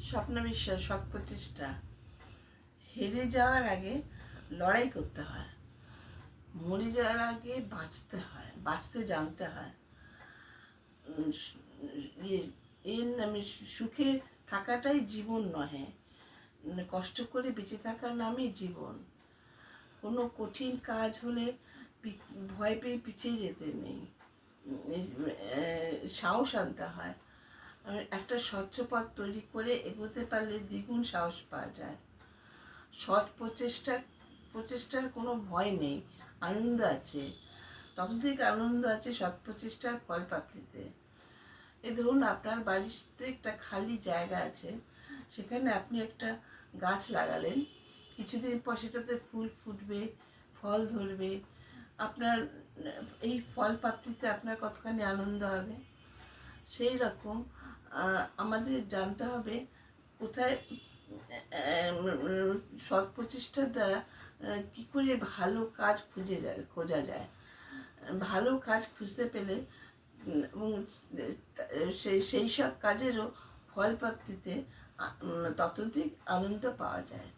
স্বপ্ন বিশ্বাস, সৎ প্রচেষ্টা। হেরে যাওয়ার আগে লড়াই করতে হয়, মরে যাওয়ার আগে বাঁচতে হয়, বাঁচতে জানতে হয়। আমি সুখে থাকাটাই জীবন নহে, কষ্ট করে বেঁচে থাকার নামই জীবন। কোনো কঠিন কাজ হলে ভয় পেয়ে পিছিয়ে যেতে নেই, সাহস আনতে হয়। একটা স্বচ্ছ পথ তৈরি করে এগোতে পারলে দ্বিগুণ সাহস পাওয়া যায়। সৎ প্রচেষ্টার কোনো ভয় নেই, আনন্দ আছে। ততোধিক আনন্দ আছে সৎ প্রচেষ্টার ফল প্রাপ্তিতে। এই ধরুন, আপনার বাড়িতে একটা খালি জায়গা আছে, সেখানে আপনি একটা গাছ লাগালেন, কিছুদিন পর সেটাতে ফুল ফুটবে, ফল ধরবে। আপনার এই ফল প্রাপ্তিতে আপনার কতখানি আনন্দ হবে। সেই রকম আমাদের জানতে হবে কোথায় সৎ প্রচেষ্টার দ্বারা কী করে ভালো কাজ খোঁজা যায়। ভালো কাজ খুঁজতে পেলে এবং সেই সব কাজেরও ফল প্রাপ্তিতে ততোধিক আনন্দ পাওয়া যায়।